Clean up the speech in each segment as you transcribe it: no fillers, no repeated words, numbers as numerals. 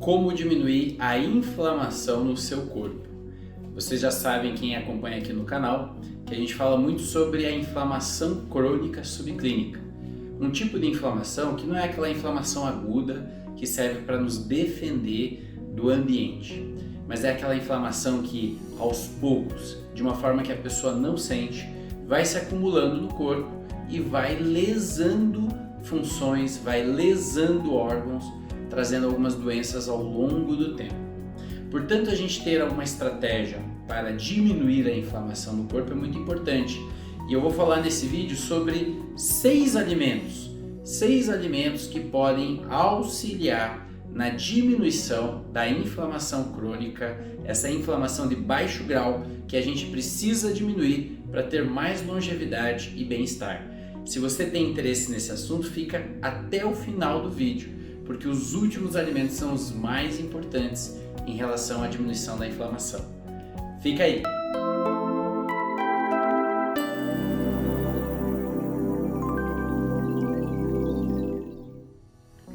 Como diminuir a inflamação no seu corpo. Vocês já sabem, quem acompanha aqui no canal, que a gente fala muito sobre a inflamação crônica subclínica. Um tipo de inflamação que não é aquela inflamação aguda que serve para nos defender do ambiente, mas é aquela inflamação que, aos poucos, de uma forma que a pessoa não sente, vai se acumulando no corpo e vai lesando funções, vai lesando órgãos, trazendo algumas doenças ao longo do tempo. Portanto, a gente ter alguma estratégia para diminuir a inflamação no corpo é muito importante. E eu vou falar nesse vídeo sobre 6 alimentos que podem auxiliar na diminuição da inflamação crônica, essa inflamação de baixo grau que a gente precisa diminuir para ter mais longevidade e bem-estar. Se você tem interesse nesse assunto, fica até o final do vídeo, porque os últimos alimentos são os mais importantes em relação à diminuição da inflamação. Fica aí!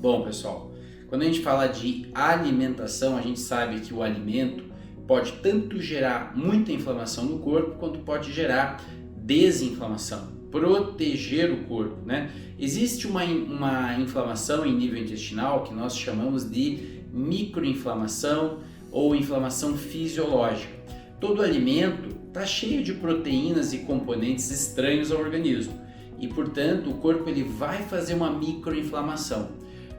Bom, pessoal, quando a gente fala de alimentação, a gente sabe que o alimento pode tanto gerar muita inflamação no corpo, quanto pode gerar desinflamação, proteger o corpo, né? Existe uma inflamação em nível intestinal que nós chamamos de microinflamação ou inflamação fisiológica. Todo alimento está cheio de proteínas e componentes estranhos ao organismo e, portanto, o corpo ele vai fazer uma microinflamação.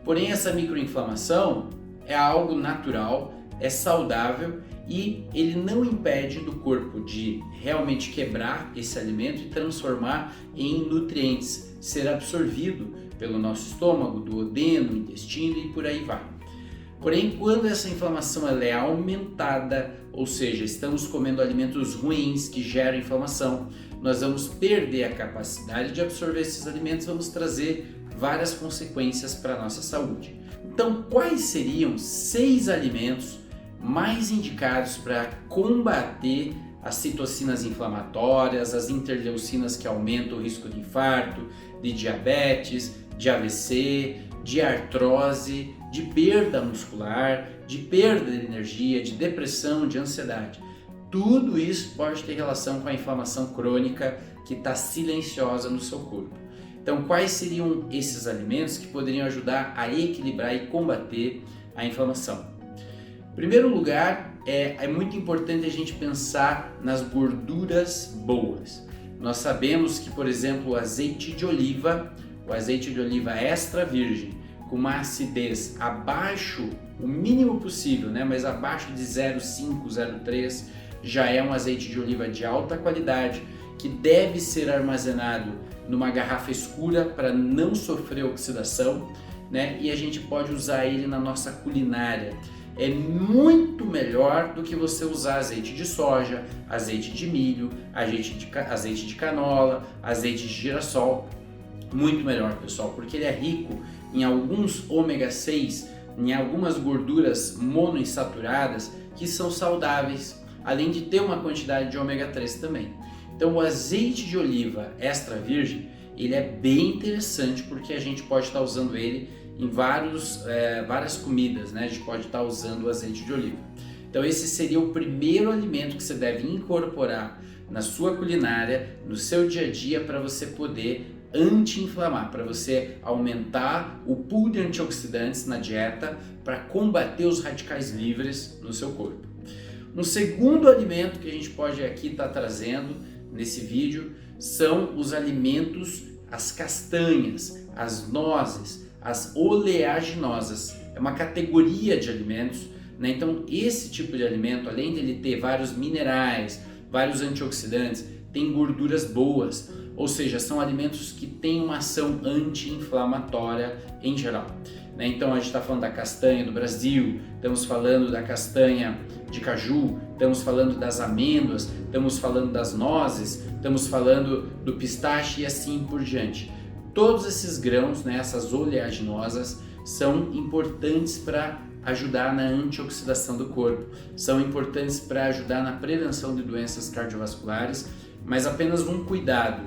Porém, essa microinflamação é algo natural, é saudável e ele não impede do corpo de realmente quebrar esse alimento e transformar em nutrientes, ser absorvido pelo nosso estômago, duodeno, intestino e por aí vai. Porém, quando essa inflamação ela é aumentada, ou seja, estamos comendo alimentos ruins que geram inflamação, nós vamos perder a capacidade de absorver esses alimentos, vamos trazer várias consequências para a nossa saúde. Então, quais seriam 6 alimentos mais indicados para combater as citocinas inflamatórias, as interleucinas que aumentam o risco de infarto, de diabetes, de AVC, de artrose, de perda muscular, de perda de energia, de depressão, de ansiedade? Tudo isso pode ter relação com a inflamação crônica que está silenciosa no seu corpo. Então, quais seriam esses alimentos que poderiam ajudar a equilibrar e combater a inflamação? Em primeiro lugar, é muito importante a gente pensar nas gorduras boas. Nós sabemos que, por exemplo, o azeite de oliva extra virgem, com uma acidez abaixo, o mínimo possível, né? Mas abaixo de 0,5, 0,3, já é um azeite de oliva de alta qualidade, que deve ser armazenado numa garrafa escura para não sofrer oxidação, né? E a gente pode usar ele na nossa culinária. É muito melhor do que você usar azeite de soja, azeite de milho, azeite de canola, azeite de girassol. Muito melhor, pessoal, porque ele é rico em alguns ômega 6, em algumas gorduras monoinsaturadas que são saudáveis, além de ter uma quantidade de ômega 3 também. Então, o azeite de oliva extra virgem, ele é bem interessante porque a gente pode estar usando ele em várias comidas, né? A gente pode estar usando o azeite de oliva. Então, esse seria o primeiro alimento que você deve incorporar na sua culinária, no seu dia a dia, para você poder anti-inflamar, para você aumentar o pool de antioxidantes na dieta, para combater os radicais livres no seu corpo. Um segundo alimento que a gente pode aqui estar trazendo nesse vídeo são os alimentos, as castanhas, as nozes, as oleaginosas. É uma categoria de alimentos, né? Então esse tipo de alimento, além de ele ter vários minerais, vários antioxidantes, tem gorduras boas, ou seja, são alimentos que têm uma ação anti-inflamatória em geral, né? Então a gente está falando da castanha do Brasil, estamos falando da castanha de caju, estamos falando das amêndoas, estamos falando das nozes, estamos falando do pistache e assim por diante. Todos esses grãos, né, essas oleaginosas, são importantes para ajudar na antioxidação do corpo, são importantes para ajudar na prevenção de doenças cardiovasculares, mas apenas um cuidado.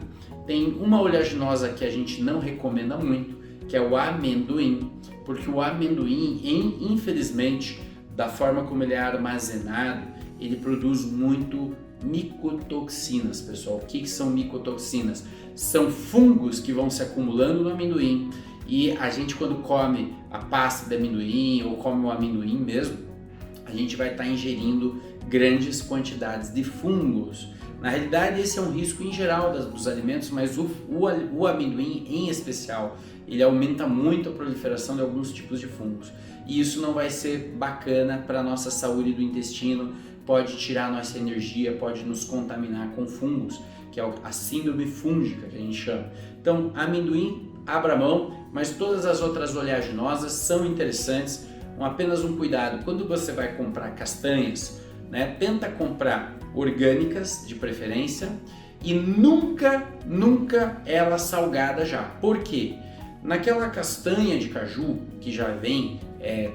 Tem uma oleaginosa que a gente não recomenda muito, que é o amendoim, Porque o amendoim, infelizmente, da forma como ele é armazenado, ele produz muito micotoxinas, pessoal. O que são micotoxinas? São fungos que vão se acumulando no amendoim, e a gente, quando come a pasta de amendoim ou come o amendoim mesmo, a gente vai estar ingerindo grandes quantidades de fungos. Na realidade, esse é um risco em geral dos alimentos, mas o amendoim em especial, ele aumenta muito a proliferação de alguns tipos de fungos. E isso não vai ser bacana para a nossa saúde do intestino, pode tirar nossa energia, pode nos contaminar com fungos, que é a síndrome fúngica que a gente chama. Então, amendoim, abra mão, mas todas as outras oleaginosas são interessantes. Apenas um cuidado, quando você vai comprar castanhas, né, tenta comprar orgânicas de preferência e nunca ela salgada já. Por quê? Naquela castanha de caju que já vem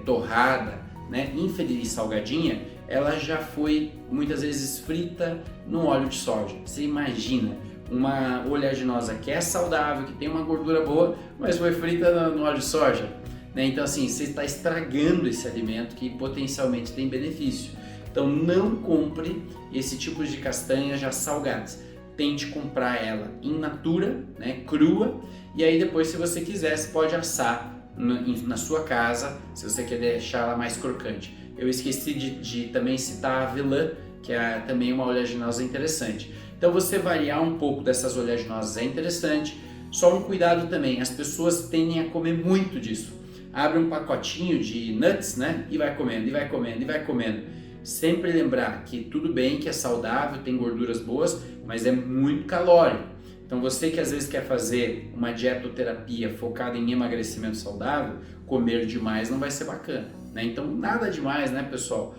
torrada, né, infeliz salgadinha, ela já foi muitas vezes frita no óleo de soja. Você imagina uma oleaginosa que é saudável, que tem uma gordura boa, mas foi frita no óleo de soja, né? Então assim, você está estragando esse alimento que potencialmente tem benefício. Então não compre esse tipo de castanha já salgadas. Tente comprar ela in natura, né, crua, e aí depois, se você quiser, você pode assar na sua casa, se você quer deixar ela mais crocante. Eu esqueci de também citar a avelã, que é também uma oleaginosa interessante. Então você variar um pouco dessas oleaginosas é interessante. Só um cuidado também, as pessoas tendem a comer muito disso. Abre um pacotinho de nuts, né, e vai comendo, e vai comendo, e vai comendo. Sempre lembrar que tudo bem, que é saudável, tem gorduras boas, mas é muito calórico. Então você que às vezes quer fazer uma dietoterapia focada em emagrecimento saudável, comer demais não vai ser bacana, né? Então nada demais, né, pessoal?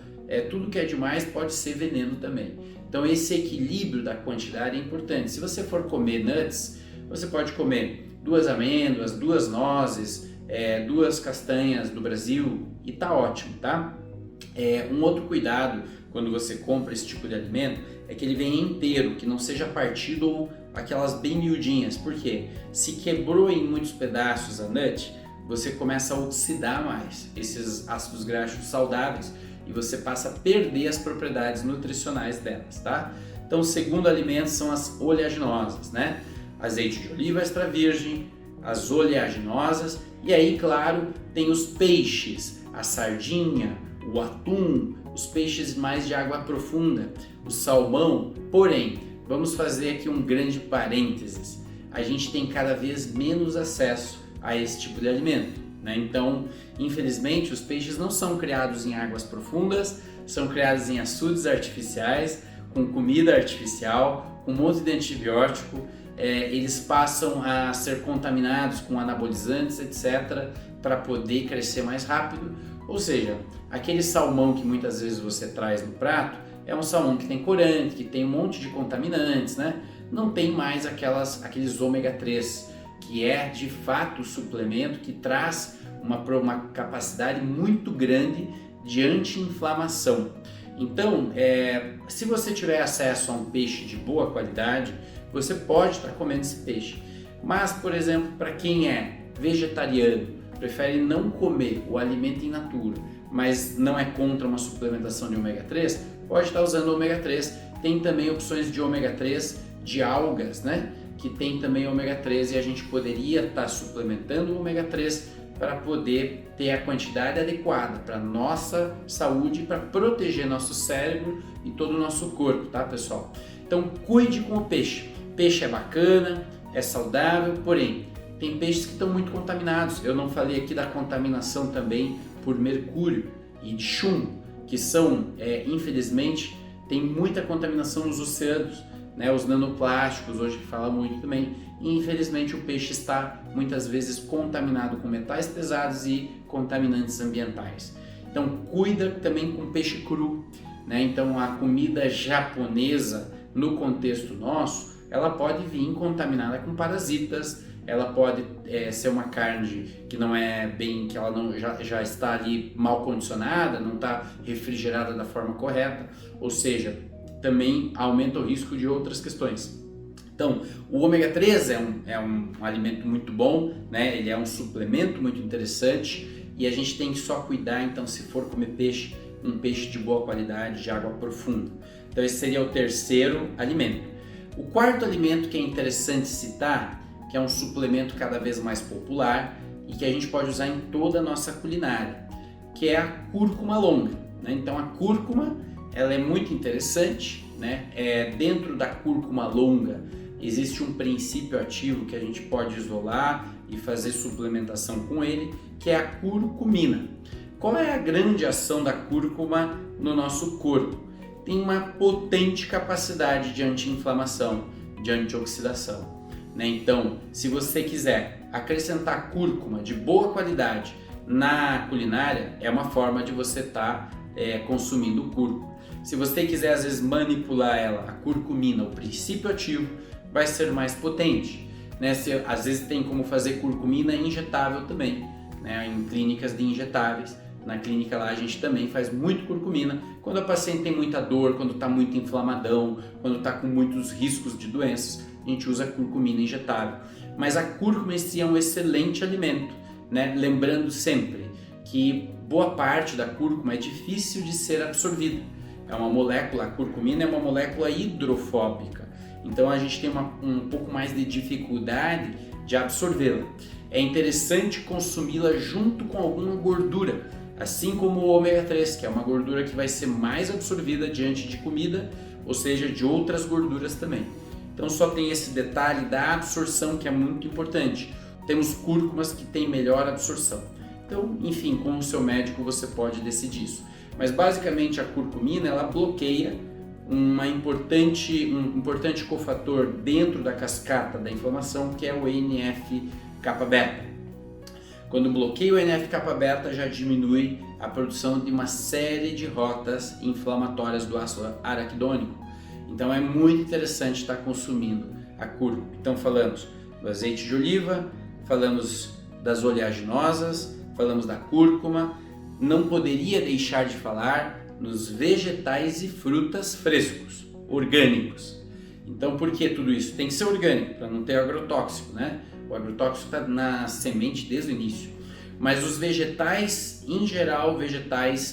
Tudo que é demais pode ser veneno também. Então esse equilíbrio da quantidade é importante. Se você for comer nuts, você pode comer 2 amêndoas, 2 nozes, 2 castanhas do Brasil e tá ótimo, tá? Um outro cuidado quando você compra esse tipo de alimento é que ele venha inteiro, que não seja partido ou aquelas bem miudinhas. Por quê? Se quebrou em muitos pedaços a nut, você começa a oxidar mais esses ácidos graxos saudáveis e você passa a perder as propriedades nutricionais delas, tá? Então, o segundo alimento são as oleaginosas, né? Azeite de oliva extra virgem, as oleaginosas, e aí, claro, tem os peixes, a sardinha, o atum, os peixes mais de água profunda, o salmão. Porém, vamos fazer aqui um grande parênteses. A gente tem cada vez menos acesso a esse tipo de alimento, né? Então, infelizmente, os peixes não são criados em águas profundas, são criados em açudes artificiais, com comida artificial, com um monte de antibiótico. Eles passam a ser contaminados com anabolizantes, etc., para poder crescer mais rápido. Ou seja, aquele salmão que muitas vezes você traz no prato é um salmão que tem corante, que tem um monte de contaminantes, né? Não tem mais aqueles ômega 3, que é de fato o suplemento que traz uma capacidade muito grande de anti-inflamação. Então, se você tiver acesso a um peixe de boa qualidade, você pode estar comendo esse peixe. Mas, por exemplo, para quem é vegetariano, prefere não comer o alimento in natura, mas não é contra uma suplementação de ômega 3, pode estar usando ômega 3. Tem também opções de ômega 3 de algas, né? Que tem também ômega 3 e a gente poderia estar suplementando o ômega 3 para poder ter a quantidade adequada para nossa saúde, para proteger nosso cérebro e todo o nosso corpo, tá, pessoal? Então cuide com o peixe. Peixe é bacana, é saudável, porém tem peixes que estão muito contaminados. Eu não falei aqui da contaminação também por mercúrio e de chumbo, que são, infelizmente, tem muita contaminação nos oceanos, né? Os nanoplásticos, hoje que fala muito também. E, infelizmente, o peixe está muitas vezes contaminado com metais pesados e contaminantes ambientais. Então, cuida também com peixe cru, né? Então, a comida japonesa, no contexto nosso, ela pode vir contaminada com parasitas. Ela pode ser uma carne que não é bem, que ela não, já está ali mal condicionada, não está refrigerada da forma correta, ou seja, também aumenta o risco de outras questões. Então, o ômega 3 é um alimento muito bom, né? Ele é um suplemento muito interessante, e a gente tem que só cuidar, então, se for comer peixe, um peixe de boa qualidade, de água profunda. Então esse seria o terceiro alimento. O quarto alimento que é interessante citar, que é um suplemento cada vez mais popular e que a gente pode usar em toda a nossa culinária, que é a cúrcuma longa, né? Então a cúrcuma, ela é muito interessante, né? Dentro da cúrcuma longa existe um princípio ativo que a gente pode isolar e fazer suplementação com ele, que é a curcumina. Qual é a grande ação da cúrcuma no nosso corpo? Tem uma potente capacidade de anti-inflamação, de antioxidação, né? Então, se você quiser acrescentar cúrcuma de boa qualidade na culinária, é uma forma de você estar consumindo cúrcuma. Se você quiser, às vezes, manipular ela, a curcumina, o princípio ativo, vai ser mais potente, né? Às vezes tem como fazer curcumina injetável também, né? Em clínicas de injetáveis. Na clínica lá a gente também faz muito curcumina quando a paciente tem muita dor, quando está muito inflamadão, quando está com muitos riscos de doenças, a gente usa curcumina injetável. Mas a cúrcuma em si é um excelente alimento, né? Lembrando sempre que boa parte da cúrcuma é difícil de ser absorvida. É uma molécula, a curcumina é uma molécula hidrofóbica, então a gente tem um pouco mais de dificuldade de absorvê-la. É interessante consumi-la junto com alguma gordura, assim como o ômega 3, que é uma gordura que vai ser mais absorvida diante de comida, ou seja, de outras gorduras também. Então só tem esse detalhe da absorção que é muito importante. Temos cúrcumas que têm melhor absorção. Então, enfim, com o seu médico você pode decidir isso. Mas basicamente a curcumina, ela bloqueia um importante cofator dentro da cascata da inflamação, que é o NF-kappa-beta. Quando bloqueia o NF-kappa-beta, já diminui a produção de uma série de rotas inflamatórias do ácido araquidônico. Então é muito interessante estar consumindo a cúrcuma. Então falamos do azeite de oliva, falamos das oleaginosas, falamos da cúrcuma. Não poderia deixar de falar nos vegetais e frutas frescos, orgânicos. Então por que tudo isso? Tem que ser orgânico, para não ter agrotóxico, né? O agrotóxico está na semente desde o início. Mas os vegetais, em geral,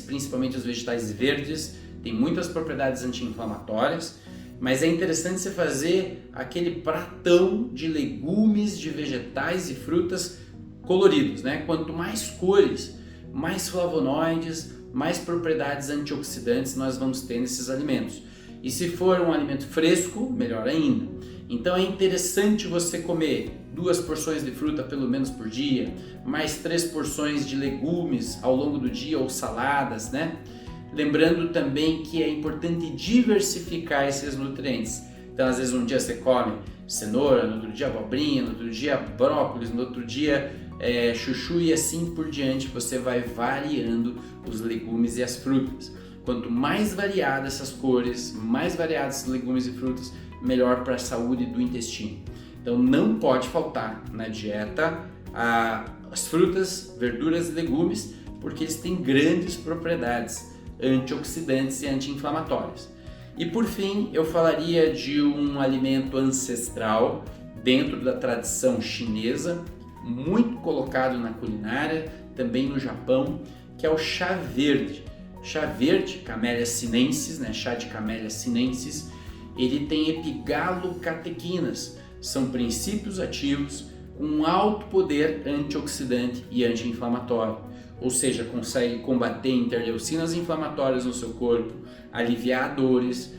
principalmente os vegetais verdes, têm muitas propriedades anti-inflamatórias, mas é interessante você fazer aquele pratão de legumes, de vegetais e frutas coloridos, né? Quanto mais cores, mais flavonoides, mais propriedades antioxidantes nós vamos ter nesses alimentos. E se for um alimento fresco, melhor ainda. Então é interessante você comer 2 porções de fruta pelo menos por dia, mais 3 porções de legumes ao longo do dia ou saladas, né? Lembrando também que é importante diversificar esses nutrientes. Então às vezes um dia você come cenoura, no outro dia abobrinha, no outro dia brócolis, no outro dia chuchu e assim por diante. Você vai variando os legumes e as frutas. Quanto mais variadas essas cores, mais variados esses legumes e frutas, melhor para a saúde do intestino. Então não pode faltar na dieta as frutas, verduras e legumes, porque eles têm grandes propriedades antioxidantes e anti-inflamatórias. E por fim, eu falaria de um alimento ancestral dentro da tradição chinesa, muito colocado na culinária, também no Japão, que é o chá verde. Chá verde, Camellia sinensis, né? Chá de Camellia sinensis, ele tem epigalocatequinas, são princípios ativos com um alto poder antioxidante e anti-inflamatório, ou seja, consegue combater interleucinas inflamatórias no seu corpo, aliviar dores,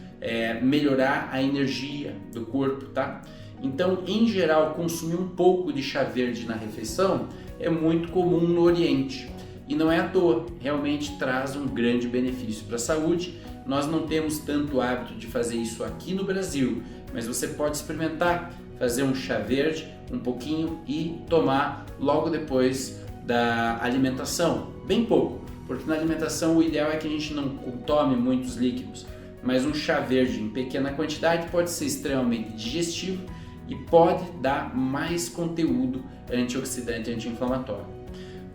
melhorar a energia do corpo, tá? Então, em geral, consumir um pouco de chá verde na refeição é muito comum no Oriente. E não é à toa, realmente traz um grande benefício para a saúde. Nós não temos tanto hábito de fazer isso aqui no Brasil, mas você pode experimentar fazer um chá verde, um pouquinho, e tomar logo depois da alimentação, bem pouco, porque na alimentação o ideal é que a gente não tome muitos líquidos, mas um chá verde em pequena quantidade pode ser extremamente digestivo e pode dar mais conteúdo antioxidante e anti-inflamatório.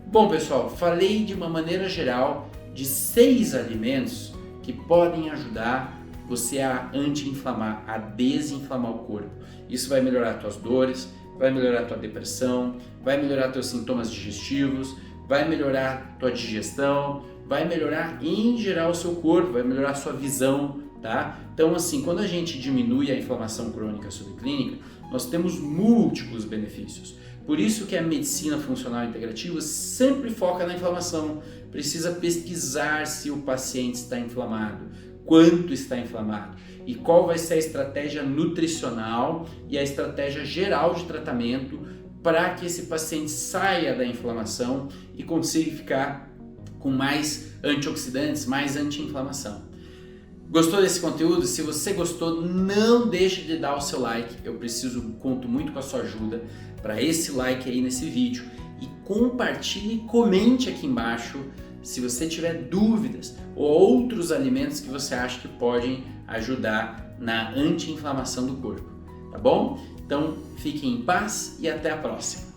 Bom pessoal, falei de uma maneira geral de 6 alimentos que podem ajudar você a anti-inflamar, a desinflamar o corpo. Isso vai melhorar as tuas dores, vai melhorar a tua depressão, vai melhorar teus sintomas digestivos, vai melhorar tua digestão, vai melhorar em geral o seu corpo, vai melhorar a sua visão, tá? Então assim, quando a gente diminui a inflamação crônica subclínica, nós temos múltiplos benefícios. Por isso que a medicina funcional integrativa sempre foca na inflamação. Precisa pesquisar se o paciente está inflamado, quanto está inflamado e qual vai ser a estratégia nutricional e a estratégia geral de tratamento para que esse paciente saia da inflamação e consiga ficar com mais antioxidantes, mais anti-inflamação. Gostou desse conteúdo? Se você gostou, não deixe de dar o seu like. Eu conto muito com a sua ajuda para esse like aí nesse vídeo. E compartilhe e comente aqui embaixo se você tiver dúvidas ou outros alimentos que você acha que podem ajudar na anti-inflamação do corpo, tá bom? Então, fiquem em paz e até a próxima.